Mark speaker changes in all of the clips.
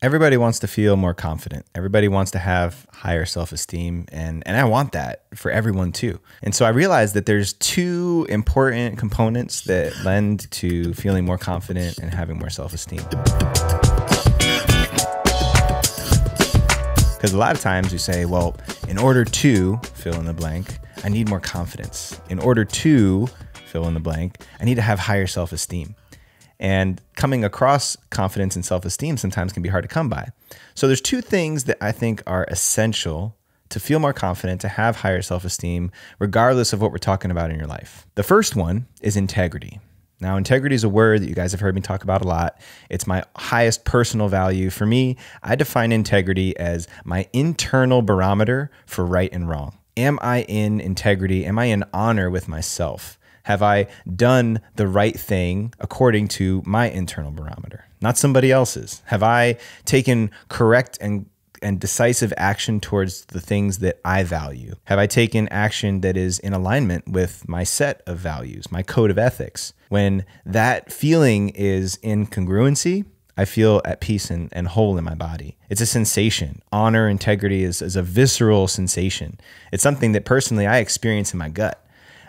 Speaker 1: Everybody wants to feel more confident. Everybody wants to have higher self-esteem, and I want that for everyone too. And so I realized that there's two important components that lend to feeling more confident and having more self-esteem. Because a lot of times we say, well, in order to fill in the blank, I need more confidence. In order to fill in the blank, I need to have higher self-esteem. And coming across confidence and self-esteem sometimes can be hard to come by. So there's two things that I think are essential to feel more confident, to have higher self-esteem, regardless of what we're talking about in your life. The first one is integrity. Now, integrity is a word that you guys have heard me talk about a lot. It's my highest personal value. For me, I define integrity as my internal barometer for right and wrong. Am I in integrity? Am I in honor with myself? Have I done the right thing according to my internal barometer, not somebody else's? Have I taken correct and decisive action towards the things that I value? Have I taken action that is in alignment with my set of values, my code of ethics? When that feeling is in congruency, I feel at peace and whole in my body. It's a sensation. Honor, integrity is a visceral sensation. It's something that personally I experience in my gut.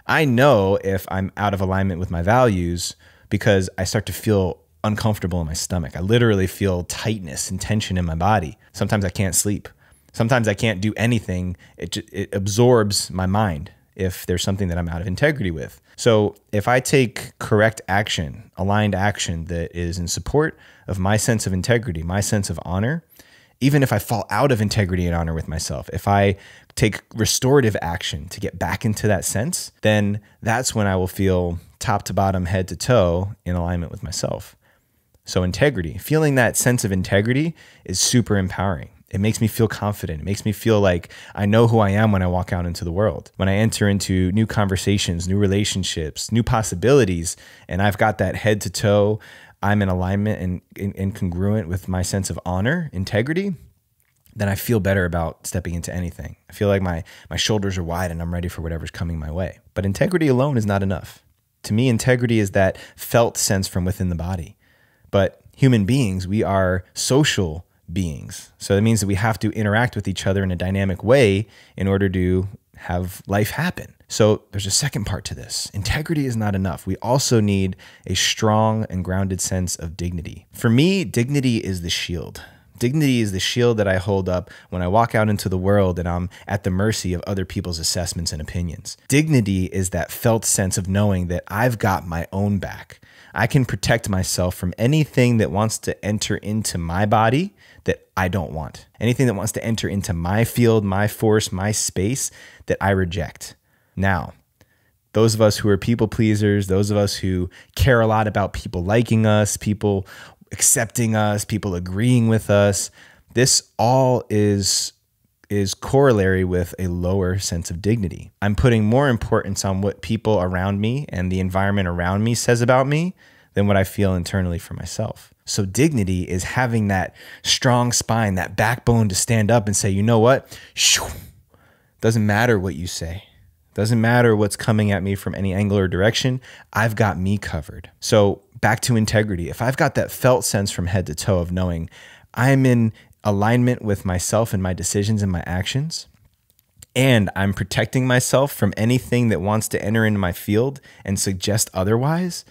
Speaker 1: I know if I'm out of alignment with my values because I start to feel uncomfortable in my stomach. I literally feel tightness and tension in my body. Sometimes I can't sleep. Sometimes I can't do anything. It absorbs my mind if there's something that I'm out of integrity with. So if I take correct action, aligned action that is in support of my sense of integrity, my sense of honor, even if I fall out of integrity and honor with myself, if I take restorative action to get back into that sense, then that's when I will feel top to bottom, head to toe in alignment with myself. So integrity, feeling that sense of integrity is super empowering. It makes me feel confident. It makes me feel like I know who I am when I walk out into the world. When I enter into new conversations, new relationships, new possibilities, and I've got that head to toe, I'm in alignment and congruent with my sense of honor, integrity, then I feel better about stepping into anything. I feel like my shoulders are wide and I'm ready for whatever's coming my way. But integrity alone is not enough. To me, integrity is that felt sense from within the body. But human beings, we are social beings. So that means that we have to interact with each other in a dynamic way in order to have life happen. So there's a second part to this. Integrity is not enough. We also need a strong and grounded sense of dignity. For me, dignity is the shield. Dignity is the shield that I hold up when I walk out into the world and I'm at the mercy of other people's assessments and opinions. Dignity is that felt sense of knowing that I've got my own back. I can protect myself from anything that wants to enter into my body that I don't want. Anything that wants to enter into my field, my force, my space that I reject. Now, those of us who are people pleasers, those of us who care a lot about people liking us, people accepting us, people agreeing with us, this all is corollary with a lower sense of dignity. I'm putting more importance on what people around me and the environment around me says about me than what I feel internally for myself. So dignity is having that strong spine, that backbone to stand up and say, you know what? Doesn't matter what you say. Doesn't matter what's coming at me from any angle or direction. I've got me covered. So back to integrity. If I've got that felt sense from head to toe of knowing I'm in alignment with myself and my decisions and my actions, and I'm protecting myself from anything that wants to enter into my field and suggest otherwise,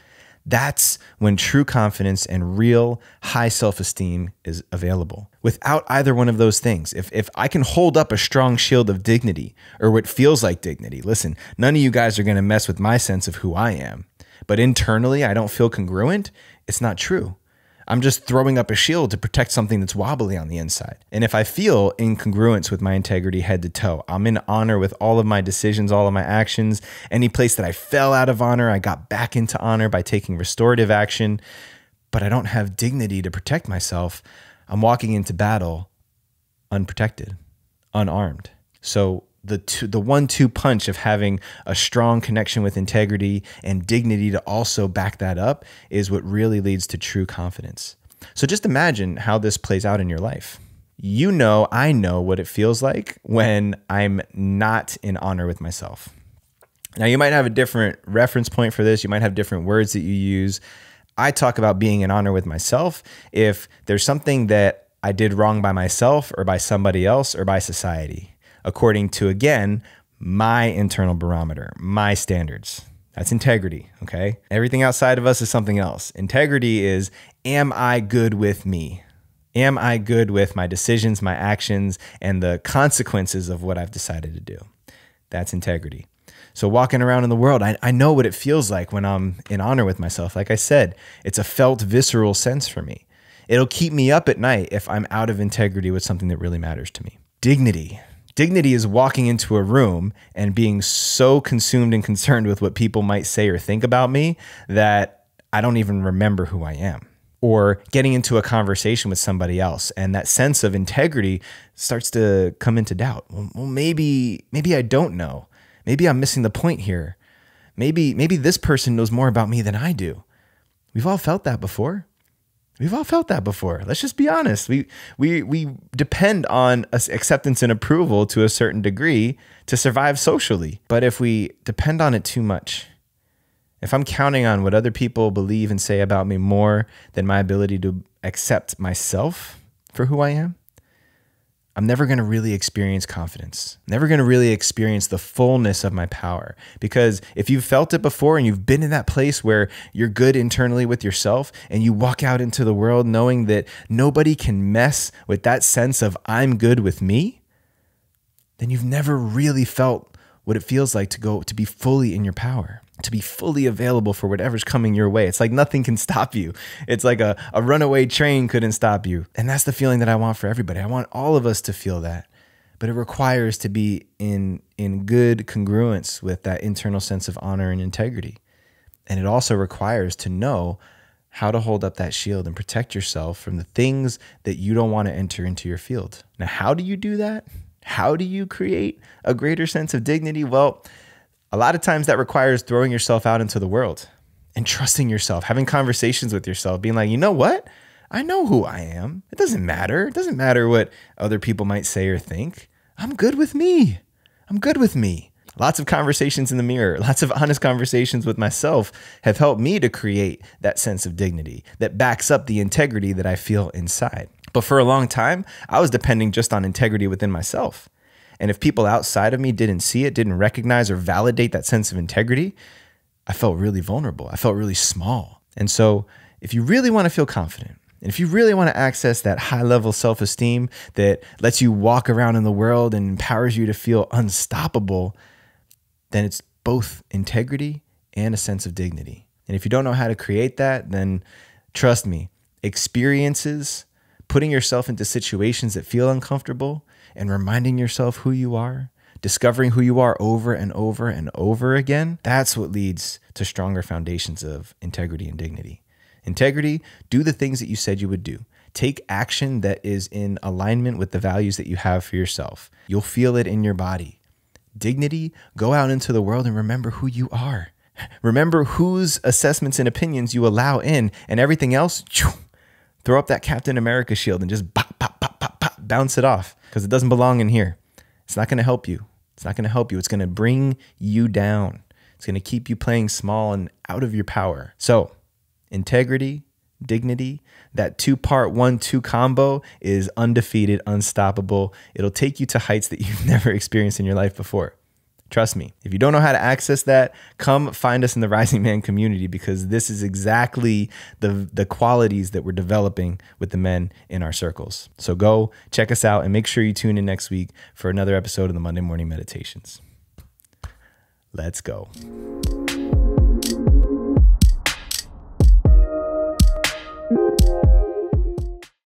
Speaker 1: that's when true confidence and real high self-esteem is available. Without either one of those things, if I can hold up a strong shield of dignity or what feels like dignity, listen, none of you guys are going to mess with my sense of who I am. But internally, I don't feel congruent. It's not true. I'm just throwing up a shield to protect something that's wobbly on the inside. And if I feel incongruence with my integrity head to toe, I'm in honor with all of my decisions, all of my actions. Any place that I fell out of honor, I got back into honor by taking restorative action. But I don't have dignity to protect myself. I'm walking into battle unprotected, unarmed. So the 1-2 punch of having a strong connection with integrity and dignity to also back that up is what really leads to true confidence. So just imagine how this plays out in your life. You know, I know what it feels like when I'm not in honor with myself. Now, you might have a different reference point for this. You might have different words that you use. I talk about being in honor with myself if there's something that I did wrong by myself or by somebody else or by society, according to, again, my internal barometer, my standards. That's integrity, okay? Everything outside of us is something else. Integrity is, am I good with me? Am I good with my decisions, my actions, and the consequences of what I've decided to do? That's integrity. So walking around in the world, I know what it feels like when I'm in honor with myself. Like I said, it's a felt visceral sense for me. It'll keep me up at night if I'm out of integrity with something that really matters to me. Dignity. Dignity is walking into a room and being so consumed and concerned with what people might say or think about me that I don't even remember who I am. Or getting into a conversation with somebody else and that sense of integrity starts to come into doubt. Well, maybe I don't know. Maybe I'm missing the point here. Maybe this person knows more about me than I do. We've all felt that before. Let's just be honest. We depend on acceptance and approval to a certain degree to survive socially. But if we depend on it too much, if I'm counting on what other people believe and say about me more than my ability to accept myself for who I am, I'm never going to really experience confidence. Never going to really experience the fullness of my power. Because if you've felt it before and you've been in that place where you're good internally with yourself and you walk out into the world knowing that nobody can mess with that sense of I'm good with me, then you've never really felt what it feels like to be fully in your power, to be fully available for whatever's coming your way. It's like nothing can stop you. It's like a runaway train couldn't stop you. And that's the feeling that I want for everybody. I want all of us to feel that. But it requires to be in good congruence with that internal sense of honor and integrity. And it also requires to know how to hold up that shield and protect yourself from the things that you don't want to enter into your field. Now, how do you do that? How do you create a greater sense of dignity? Well, a lot of times that requires throwing yourself out into the world and trusting yourself, having conversations with yourself, being like, you know what? I know who I am. It doesn't matter. It doesn't matter what other people might say or think. I'm good with me. I'm good with me. Lots of conversations in the mirror, lots of honest conversations with myself have helped me to create that sense of dignity that backs up the integrity that I feel inside. But for a long time, I was depending just on integrity within myself. And if people outside of me didn't see it, didn't recognize or validate that sense of integrity, I felt really vulnerable. I felt really small. And so if you really want to feel confident, and if you really want to access that high level self-esteem that lets you walk around in the world and empowers you to feel unstoppable, then it's both integrity and a sense of dignity. And if you don't know how to create that, then trust me, experiences, putting yourself into situations that feel uncomfortable and reminding yourself who you are, discovering who you are over and over and over again, that's what leads to stronger foundations of integrity and dignity. Integrity, do the things that you said you would do. Take action that is in alignment with the values that you have for yourself. You'll feel it in your body. Dignity, go out into the world and remember who you are. Remember whose assessments and opinions you allow in, and everything else, throw up that Captain America shield and just pop, pop, pop, pop, pop, bounce it off because it doesn't belong in here. It's not going to help you. It's not going to help you. It's going to bring you down. It's going to keep you playing small and out of your power. So integrity, dignity, that 2-part 1-2 combo is undefeated, unstoppable. It'll take you to heights that you've never experienced in your life before. Trust me. If you don't know how to access that, come find us in the Rising Man community because this is exactly the qualities that we're developing with the men in our circles. So go check us out and make sure you tune in next week for another episode of the Monday Morning Meditations. Let's go.